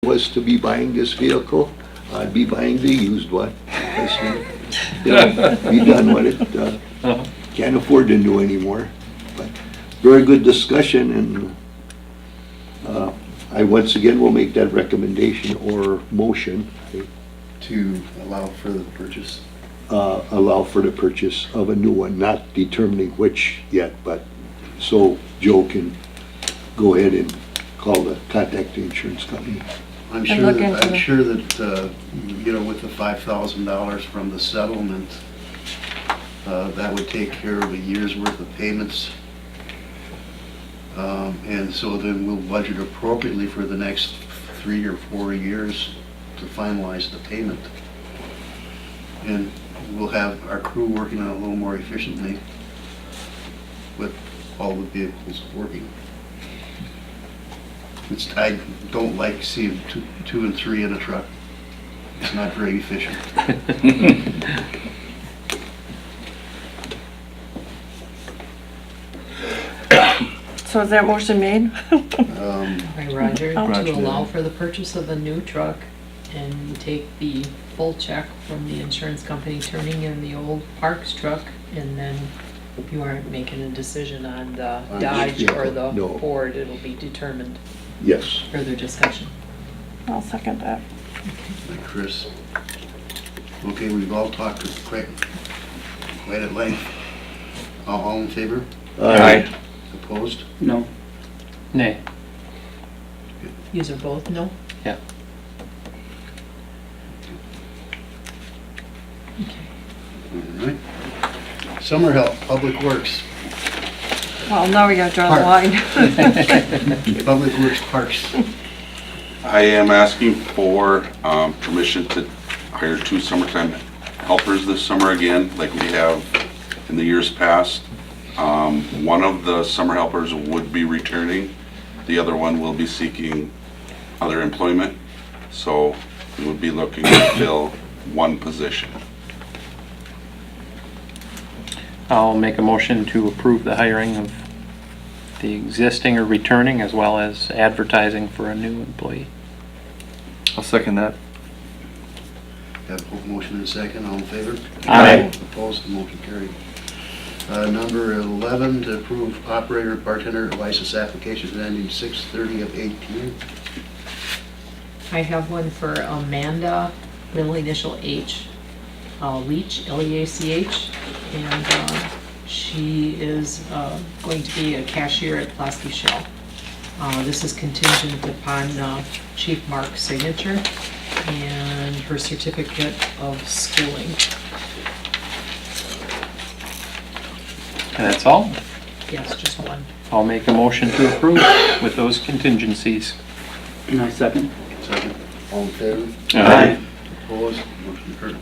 was to be buying this vehicle, I'd be buying the used one. You know, be done with it. Can't afford the new anymore. But very good discussion, and I once again will make that recommendation or motion. To allow for the purchase. Allow for the purchase of a new one, not determining which yet, but so Joe can go ahead and contact the insurance company. I'm And sure look that, into I'm the- sure that, you know, with the $5,000 from the settlement, that would take care of a year's worth of payments. And so then we'll budget appropriately for the next 3 or 4 years to finalize the payment. And we'll have our crew working on it a little more efficiently with all the vehicles working. I don't like seeing two and three in a truck. It's not very efficient. So is that motion made? By Roger, Roger. to allow for the purchase of a new truck and take the full check from the insurance company, turning in the old Parks truck, and then you aren't making a decision on the On Dodge this or the vehicle, no. Ford, it'll be determined. Yes. Further discussion. I'll second that. Like Chris. Okay, we've all talked quite at length. All in favor? Aye. Opposed? No. Nay. These are both no? Yeah. Okay. All right. Summer help, Public Works. Well, now we gotta draw the line. Public Works Parks. I am asking for permission to hire 2 summertime helpers this summer again, like we have in the years past. One of the summer helpers would be returning. The other one will be seeking other employment. So we would be looking to fill 1 position. I'll make a motion to approve the hiring of the existing or returning, as well as advertising for a new employee. I'll second that. Have a motion and a second, all in favor? Aye. Opposed, the motion carried. Number 11, to approve operator bartender license application ending 6/30 of 18. I have one for Amanda, middle initial H, Leach, Leach, and she is going to be a cashier at Pulaski Shell. This is contingent upon Chief Mark's signature and her certificate of schooling. And that's all. Yes, just one. I'll make a motion to approve with those contingencies. And I second. Second, all in favor? Aye. Opposed, motion carried.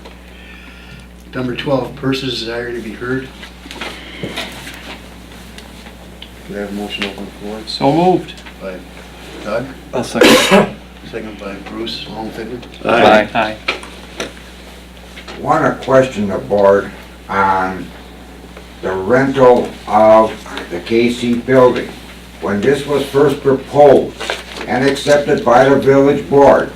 Number 12, persons desire to be heard. Do I have a motion open the floor? So moved. By Doug, I'll second. second by Bruce, all in favor? Aye. Want to question the board on the rental of the KC building. When this was first proposed and accepted by the village board,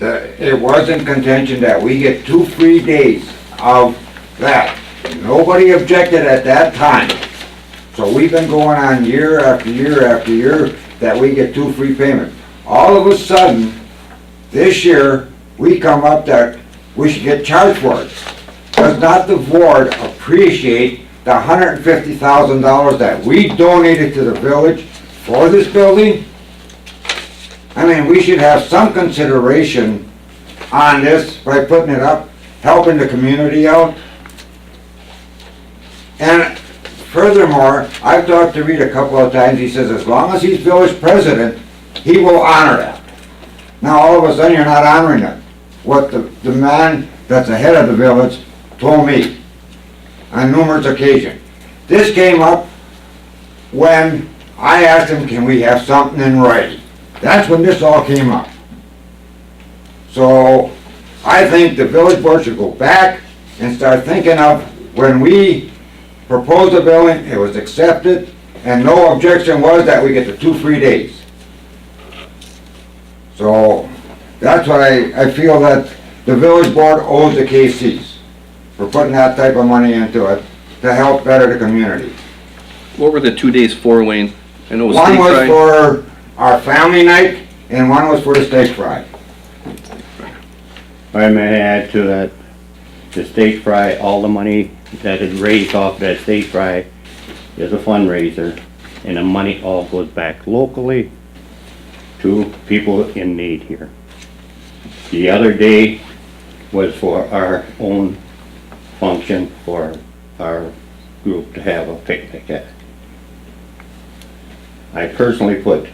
it was in contention that we get 2 free days of that. Nobody objected at that time. So we've been going on year after year after year that we get 2 free payments. All of a sudden, this year, we come up that we should get charged for it. Does not the board appreciate the $150,000 that we donated to the village for this building? I mean, we should have some consideration on this by putting it up, helping the community out. And furthermore, I've talked to Reed a couple of times, he says as long as he's village president, he will honor that. Now all of a sudden you're not honoring that. What the man that's the head of the village told me on numerous occasions. This came up when I asked him, can we have something in writing? That's when this all came up. So I think the village board should go back and start thinking of when we proposed the building, it was accepted, and no objection was that we get the 2 free days. So that's why I feel that the village board owes the KCs for putting that type of money into it to help better the community. What were the 2 days for, Wayne? I know it was One steak was fry. for our family night and one was for the steak fry. I may add to that, the steak fry, all the money that is raised off that steak fry is a fundraiser, and the money all goes back locally to people in need here. The other day was for our own function for our group to have a picnic at. I personally put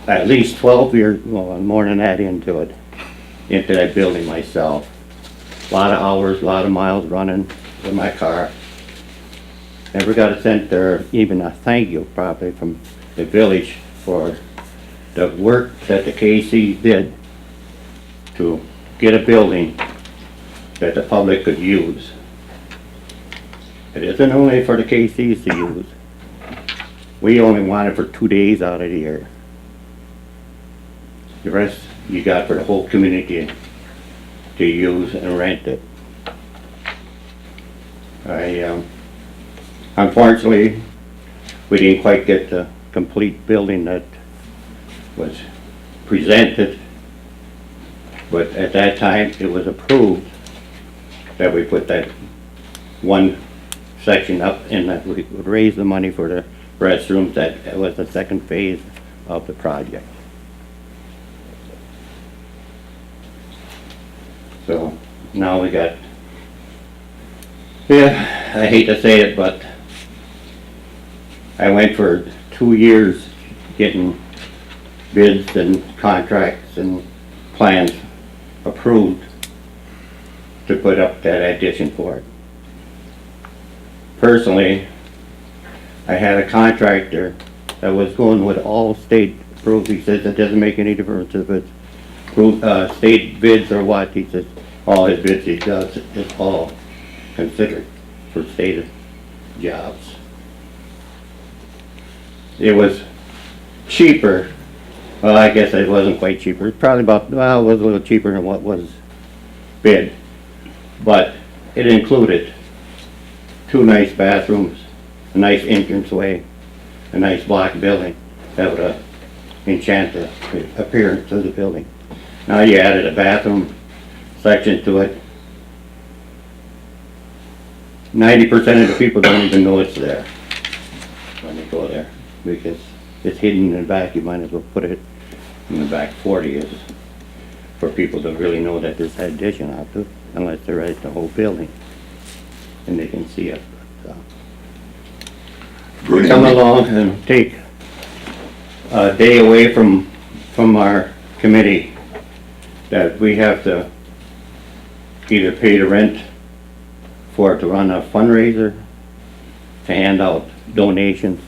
at least 12 years, well, more than that into that building myself. A lot of hours, a lot of miles running with my car. Never got a cent or even a thank you probably from the village for the work that the KC did to get a building that the public could use. It isn't only for the KCs to use. We only want it for 2 days out of the year. The rest you got for the whole community to use and rent it. Unfortunately, we didn't quite get the complete building that was presented, but at that time it was approved that we put that one section up and that we would raise the money for the restrooms. That was the second phase of the project. So now we got, yeah, I hate to say it, but I went for 2 years getting bids and contracts and plans approved to put up that addition for it. Personally, I had a contractor that was going with all state approved. He says it doesn't make any difference if it's state bids or what. He says all his bids he does is all considered for state jobs. It was cheaper. Well, I guess it wasn't quite cheaper. It's probably about, well, it was a little cheaper than what was bid. But it included 2 nice bathrooms, a nice entranceway, a nice block building that would enchant the appearance of the building. Now you added a bathroom section to it. 90% of the people don't even know it's there when they go there, because it's hidden in the back. You might as well put it in the back 40 is for people to really know that there's an addition out to it, unless they're at the whole building and they can see it. So, we come along and take a day away from our committee that we have to either pay the rent for it to run a fundraiser, to hand out donations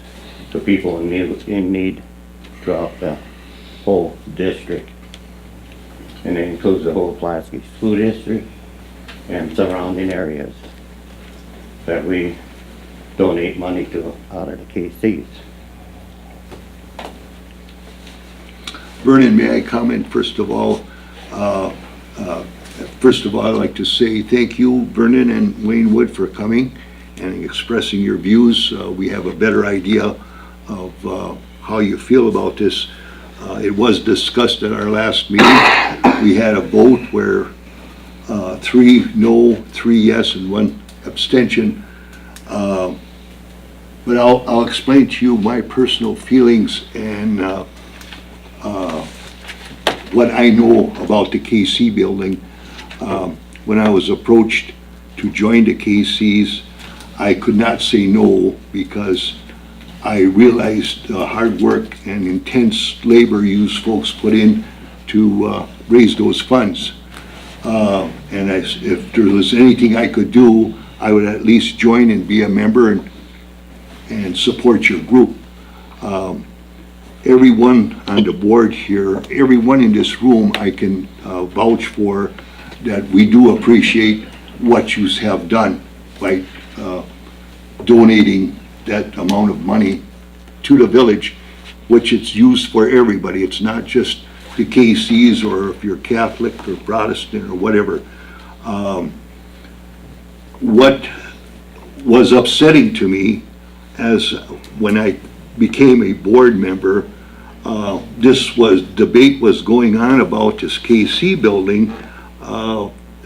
to people in need throughout the whole district. And it includes the whole Pulaski School District and surrounding areas that we donate money to out of the KCs. Vernon, may I comment first of all? First of all, I'd like to say thank you, Vernon and Wayne Wood, for coming and expressing your views. We have a better idea of how you feel about this. It was discussed at our last meeting. We had a vote where 3 no, 3 yes, and 1 abstention. But I'll explain to you my personal feelings and what I know about the KC building. When I was approached to join the KCs, I could not say no because I realized the hard work and intense labor you folks put in to raise those funds. And if there was anything I could do, I would at least join and be a member and support your group. Everyone on the board here, everyone in this room, I can vouch for that we do appreciate what you have done by donating that amount of money to the village which it's used for everybody. It's not just the KCs or if you're Catholic or Protestant or whatever. What was upsetting to me as when I became a board member, debate was going on about this KC building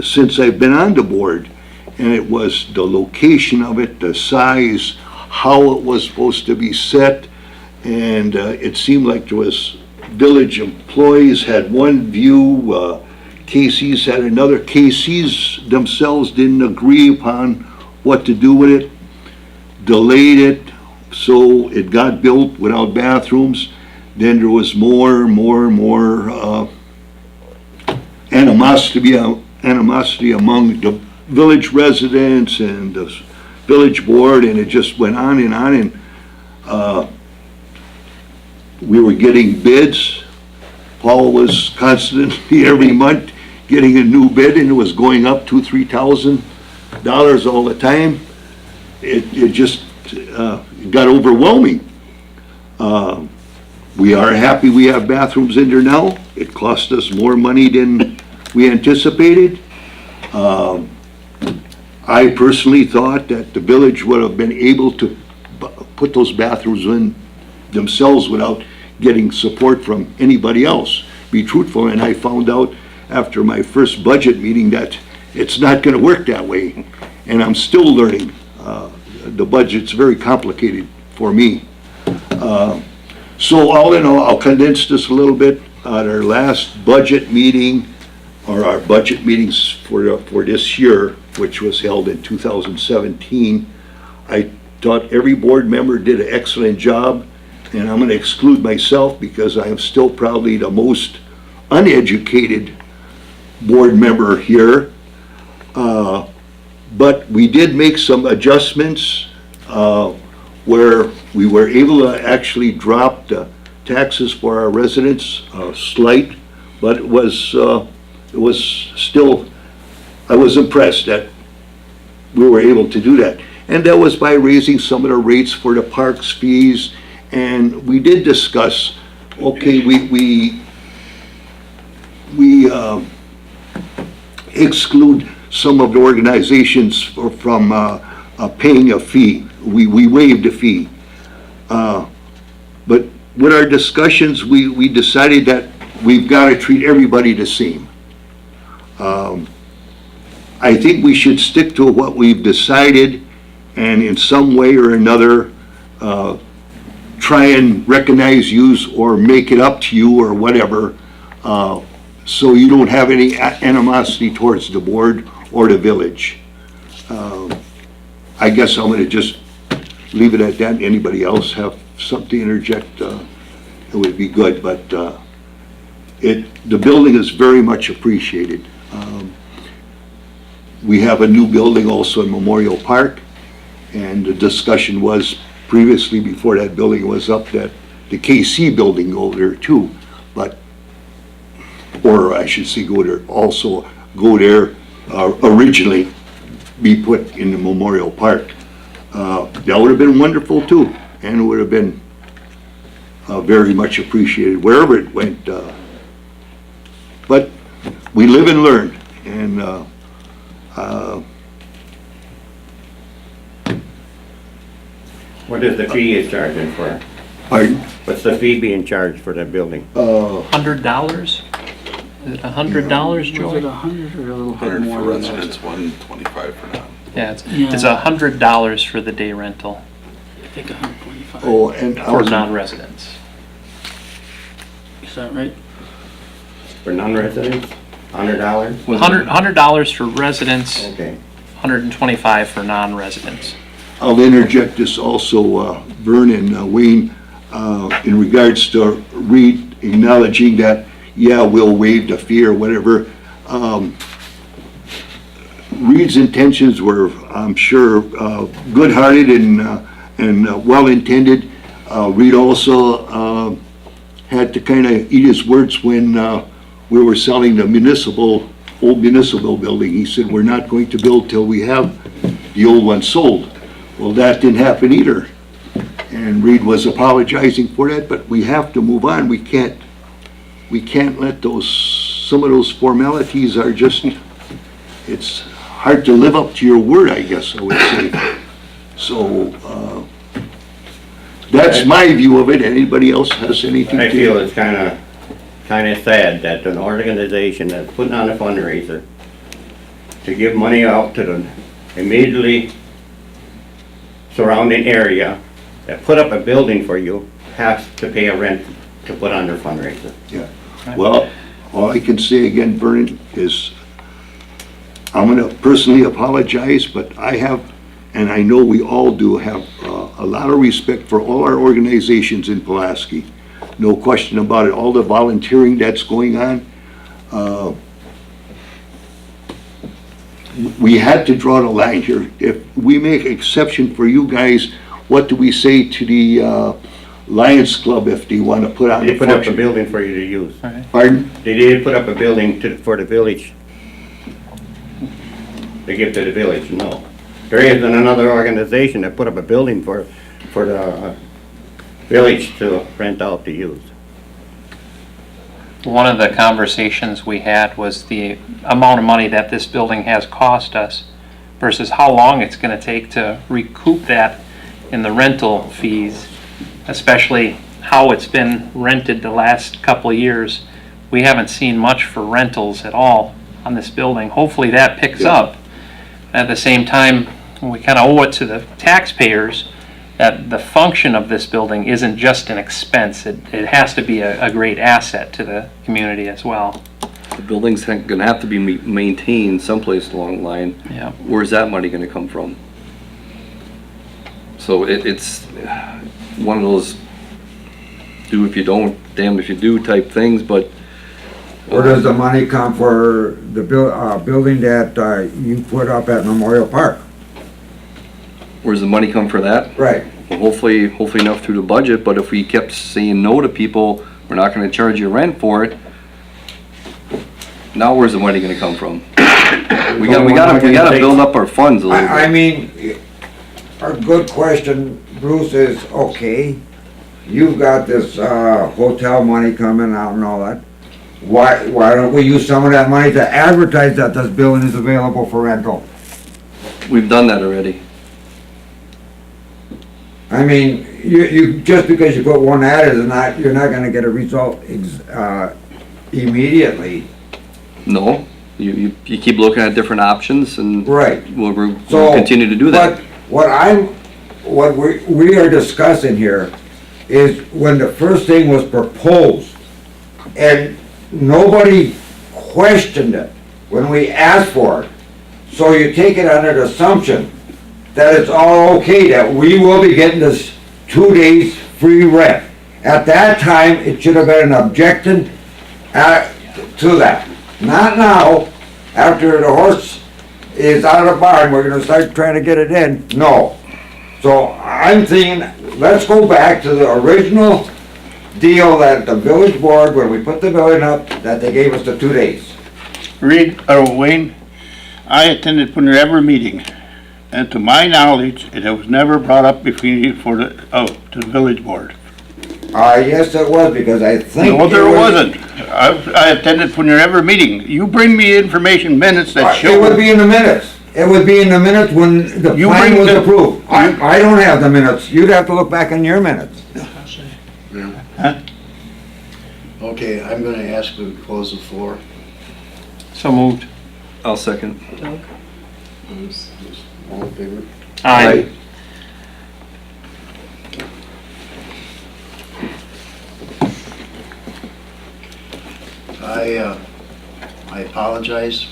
since I've been on the board. And it was the location of it, the size, how it was supposed to be set. And it seemed like there was village employees had one view, KCs had another. KCs themselves didn't agree upon what to do with it, delayed it, so it got built without bathrooms. Then there was more animosity among the village residents and the village board, and it just went on and on. And we were getting bids. Paul was constantly every month getting a new bid, and it was going up $2,000-3,000 all the time. It just got overwhelming. We are happy we have bathrooms in there now. It cost us more money than we anticipated. I personally thought that the village would have been able to put those bathrooms in themselves without getting support from anybody else, be truthful. And I found out after my first budget meeting that it's not going to work that way. And I'm still learning. The budget's very complicated for me. So all in all, I'll condense this a little bit. At our last budget meeting, or our budget meetings for this year, which was held in 2017, I thought every board member did an excellent job, and I'm going to exclude myself because I am still probably the most uneducated board member here. But we did make some adjustments where we were able to actually drop the taxes for our residents, slight, but it was still, I was impressed that we were able to do that. And that was by raising some of the rates for the parks fees. And we did discuss, okay, we exclude some of the organizations from paying a fee. We waived a fee. But with our discussions, we decided that we've got to treat everybody the same. I think we should stick to what we've decided, and in some way or another try and recognize you or make it up to you or whatever, so you don't have any animosity towards the board or the village. I guess I'm going to just leave it at that. Anybody else have something to interject? It would be good, but the building is very much appreciated. We have a new building also in Memorial Park, and the discussion was previously, before that building was up, that the KC building go there too, but, or I should say go there originally be put in the Memorial Park. That would have been wonderful too, and it would have been very much appreciated wherever it went. But we live and learn, and What is the fee is charging for? pardon? What's the fee being charged for that building? $100? Is it $100, Was it Joey? 100 or a little bit 100 more for than that? residents, 125 for non. Yeah, it's Yeah. $100 for the day rental I think 125. Oh, and I for was, non-residents. Is that right? For non-residents? $100? $100 for residents, Okay. $125 for non-residents. I'll interject this also, Vern and Wayne, in regards to Reed acknowledging that, yeah, we'll waive the fee or whatever. Reed's intentions were, I'm sure, good-hearted and well-intended. Reed also had to kind of eat his words when we were selling the old municipal building. He said, we're not going to build till we have the old one sold. Well, that didn't happen either. And Reed was apologizing for that, but we have to move on. We can't let some of those formalities are just, it's hard to live up to your word, I guess I would say. So, that's my view of it. Anybody else has anything to? I feel it's kinda sad that an organization that's putting on a fundraiser to give money out to the immediately surrounding area that put up a building for you has to pay a rent to put on their fundraiser. Yeah, well, all I can say again, Vernon, is I'm gonna personally apologize, but I have, and I know we all do, have a lot of respect for all our organizations in Pulaski. No question about it, all the volunteering that's going on. We had to draw the line here. If we make exception for you guys, what do we say to the Lions Club if they want to put on They the put up a function? building for you to use. Pardon? They did put up a building for the village. They give to the village, no. There isn't another organization that put up a building for the village to rent out to use. One of the conversations we had was the amount of money that this building has cost us versus how long it's gonna take to recoup that in the rental fees, especially how it's been rented the last couple of years. We haven't seen much for rentals at all on this building. Hopefully that picks up. At the same time, we kinda owe it to the taxpayers that the function of this building isn't just an expense. It has to be a great asset to the community as well. The building's gonna have to be maintained someplace along the line. Yeah. Where's that money gonna come from? So it's one of those do if you don't, damn if you do type things, but Where does the money come for the building that you put up at Memorial Park? where's the money come for that? Right. Well, hopefully enough through the budget, but if we kept saying no to people, we're not gonna charge you rent for it. Now where's the money gonna come from? We gotta build up our funds a little I bit. mean, a good question, Bruce, is, okay, you've got this hotel money coming out and all that. Why don't we use some of that money to advertise that this building is available for rental? We've done that already. I mean, you just because you put one ad is not, you're not gonna get a result immediately. No, you keep looking at different options and Right. we'll So, continue to do that. But what we are discussing here is when the first thing was proposed, and nobody questioned it when we asked for it. So you take it under the assumption that it's all okay, that we will be getting this 2 days free rent. At that time, it should have been an objection to that. Not now, after the horse is out of the barn, we're gonna start trying to get it in. No. So I'm thinking, let's go back to the original deal that the village board, when we put the building up, that they gave us the 2 days. Wayne, I attended whenever meeting, and to my knowledge, it was never brought up to the village board. Yes, it was, because I think. No, there wasn't. I attended whenever meeting. You bring me information minutes that show. It would be in the minutes. It would be in the minutes when the You plan bring was the- approved. I don't have the minutes. You'd have to look back in your minutes. Okay, I'm gonna ask to close the floor. So moved. I'll second. Doug? Bruce? All in favor? Aye. I apologize.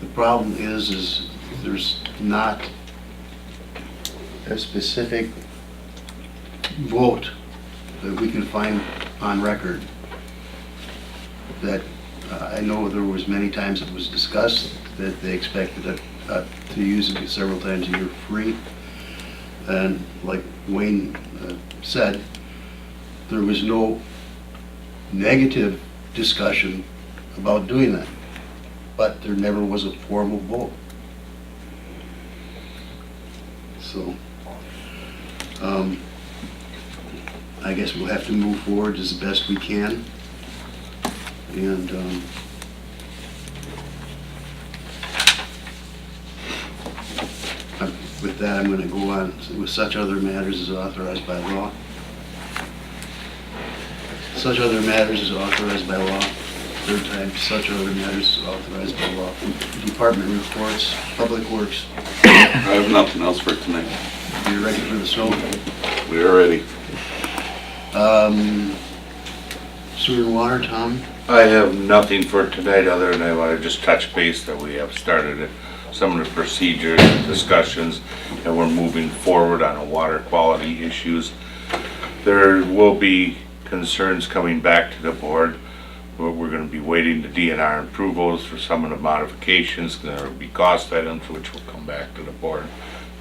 The problem is there's not a specific vote that we can find on record. That, I know there was many times it was discussed that they expected it, to use it several times a year free. And like Wayne said, there was no negative discussion about doing that, but there never was a formal vote. So, I guess we'll have to move forward as best we can. And, with that, I'm gonna go on with such other matters as authorized by law. Such other matters as authorized by law. Third time, such other matters as authorized by law. Department reports, Public Works. I have nothing else for tonight. You ready for the snow? We are ready. Sewer and water, Tom? I have nothing for tonight, other than I want to just touch base that we have started some of the procedures, discussions, and we're moving forward on the water quality issues. There will be concerns coming back to the board. We're going to be waiting the DNR approvals for some of the modifications. There will be cost items which will come back to the board,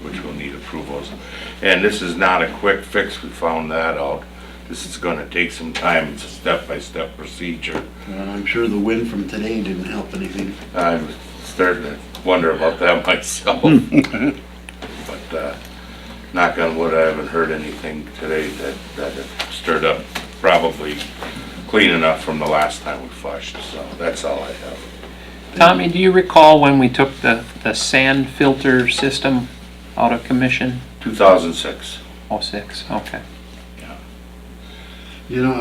which will need approvals. And this is not a quick fix, we found that out. This is going to take some time. It's a step-by-step procedure. I'm sure the wind from today didn't help anything. I'm starting to wonder about that myself. But knock on wood, I haven't heard anything today that stirred up, probably clean enough from the last time we flushed, so that's all I have. Tommy, do you recall when we took the sand filter system out of commission? 2006. 06, okay. You know,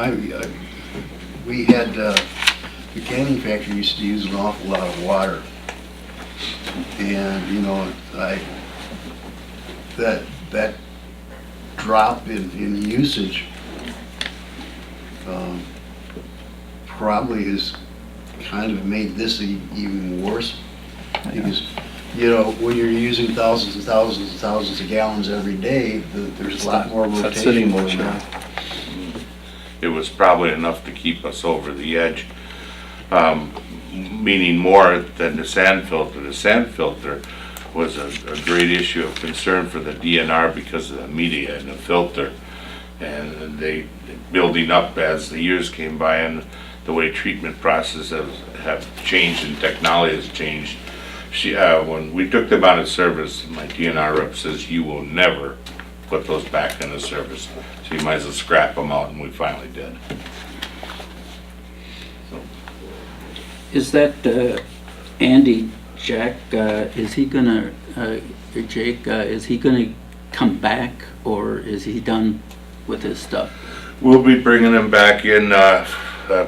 we had, the canning factory used to use an awful lot of water. And, you know, that drop in usage probably has kind of made this even worse. Because, you know, when you're using thousands and thousands and thousands of gallons every day, there's a lot more rotation. sitting going motion. on. It was probably enough to keep us over the edge, meaning more than the sand filter. The sand filter was a great issue of concern for the DNR because of the media and the filter. And they building up as the years came by and the way treatment processes have changed and technology has changed. When we took them out of service, my DNR rep says, you will never put those back into service. So you might as well scrap them out, and we finally did. Is that Andy Jack, is he gonna, Jake, is he gonna come back, or is he done with his stuff? We'll be bringing him back in,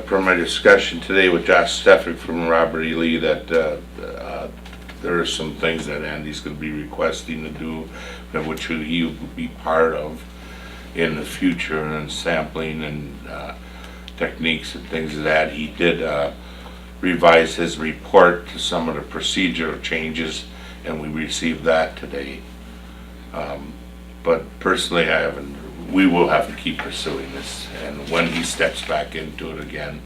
from my discussion today with Josh Steffick from Robert E. Lee, that there are some things that Andy's gonna be requesting to do, and which he will be part of in the future, and sampling and techniques and things of that. He did revise his report to some of the procedural changes, and we received that today. But personally, we will have to keep pursuing this, and when he steps back into it again,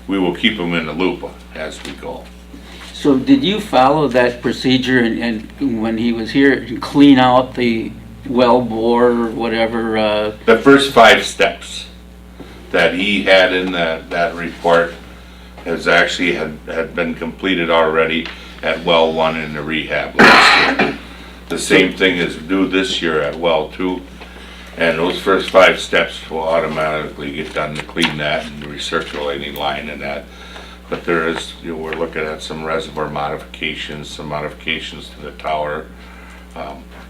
we will keep him in the loop as we go. So did you follow that procedure and when he was here, clean out the well bore or whatever? The first 5 steps that he had in that report has actually had been completed already at well 1 in the rehab last year. The same thing is due this year at well 2, and those first 5 steps will automatically get done to clean that and the recirculating line and that. But there is, we're looking at some reservoir modifications, some modifications to the tower,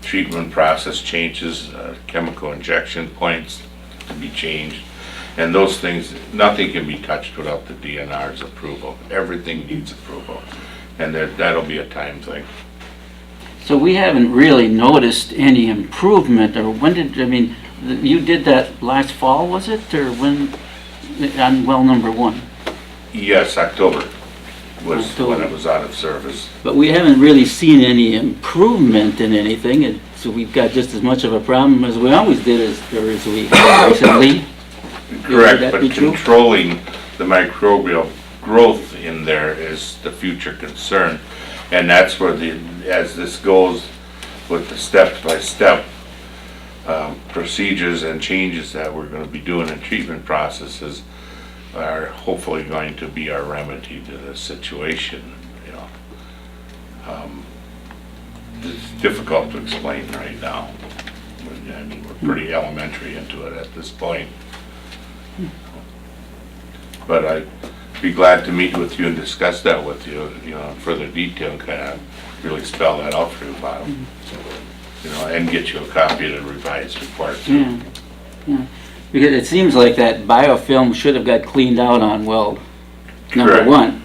treatment process changes, chemical injection points to be changed. And those things, nothing can be touched without the DNR's approval. Everything needs approval. And that'll be a time thing. So we haven't really noticed any improvement, or when did, I mean, you did that last fall, was it, or when, on well number 1? Yes, October was when October. it was out of service. But we haven't really seen any improvement in anything, so we've got just as much of a problem as we always did, as we recently. Correct, Would that but be true? controlling the microbial growth in there is the future concern. And that's where as this goes with the step-by-step procedures and changes that we're going to be doing in treatment processes are hopefully going to be our remedy to the situation, you know. it's difficult to explain right now. I mean, we're pretty elementary into it at this point. But I'd be glad to meet with you and discuss that with you, you know, in further detail, kind of really spell that out for you, Bob. You know, and get you a copy of the revised report. Yeah, yeah. Because it seems like that biofilm should have got cleaned out on well number Correct. 1.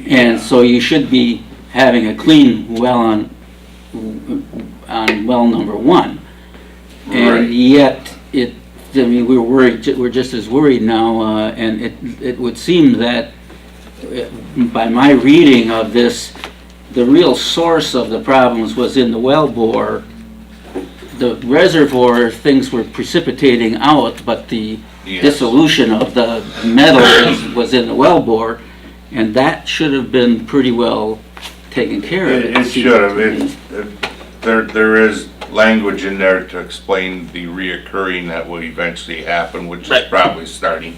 And so you should be having a clean well on well number 1. Right. And yet, I mean, we're worried, we're just as worried now, and it would seem that, by my reading of this, the real source of the problems was in the well bore. The reservoir, things were precipitating out, but the Yes. dissolution of the metal was in the well bore, and that should have been pretty well taken care of. It should have. There is language in there to explain the reoccurring that will eventually happen, which is probably starting.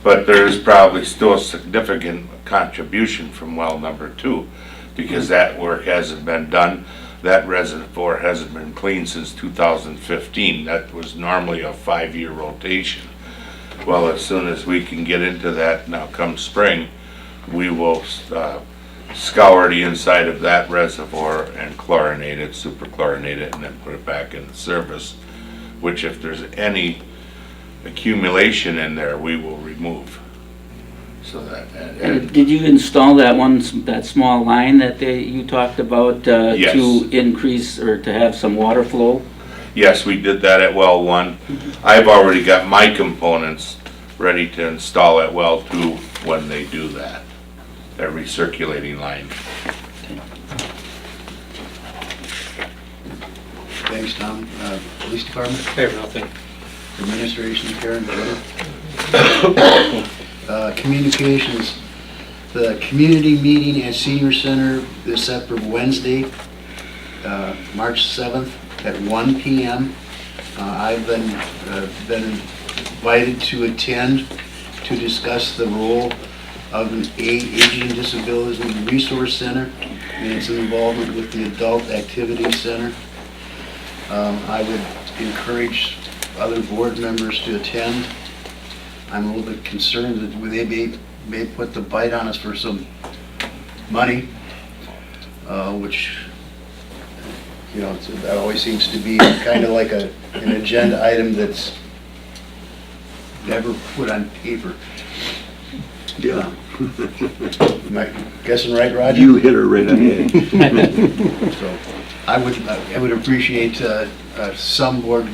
But there is probably still a significant contribution from well number 2, because that work hasn't been done. That reservoir hasn't been cleaned since 2015. That was normally a 5-year rotation. Well, as soon as we can get into that, now come spring, we will scour the inside of that reservoir and chlorinate it, superchlorinate it, and then put it back into service, which if there's any accumulation in there, we will remove. So that, and Did you install that small line that you talked about Yes. to increase or to have some water flow? yes, we did that at well 1. I've already got my components ready to install at well 2 when they do that. That recirculating line. Thanks, Tom. Police Department, I have nothing. Administration, Karen, Communications, the community meeting at Senior Center is set for Wednesday, March 7th at 1 p.m. I've been invited to attend to discuss the role of an Aging and Disabilities Resource Center and its involvement with the Adult Activity Center. I would encourage other board members to attend. I'm a little bit concerned that they may put the bite on us for some money, which, you know, that always seems to be kind of like an agenda item that's never put on paper. Yeah, Am I guessing right, Roger? you hit her right on the head. So I would appreciate some board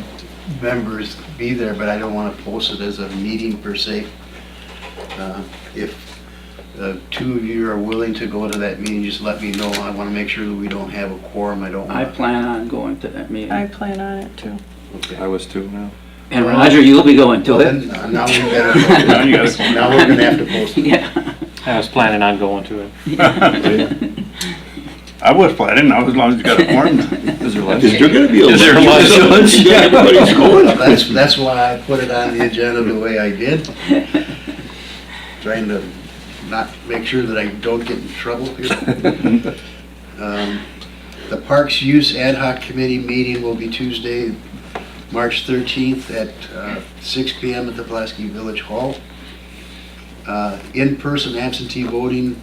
members be there, but I don't want to post it as a meeting per se. If 2 of you are willing to go to that meeting, just let me know. I want to make sure that we don't have a quorum. I don't I want to. plan on going to that meeting. I plan on it too. I was too now. And Roger, you'll be going to Then, it? now we better, now we're gonna have to post it. Yeah. I was planning on going to it. I was planning, now as long as you got a quorum. Is there lunch? Is there gonna be a Is there lunch? Yeah, everybody's going. That's why I put it on the agenda the way I did. Trying to not make sure that I don't get in trouble here. The Parks Use Ad Hoc Committee meeting will be Tuesday, March 13th at 6 p.m. at the Pulaski Village Hall. In-person absentee voting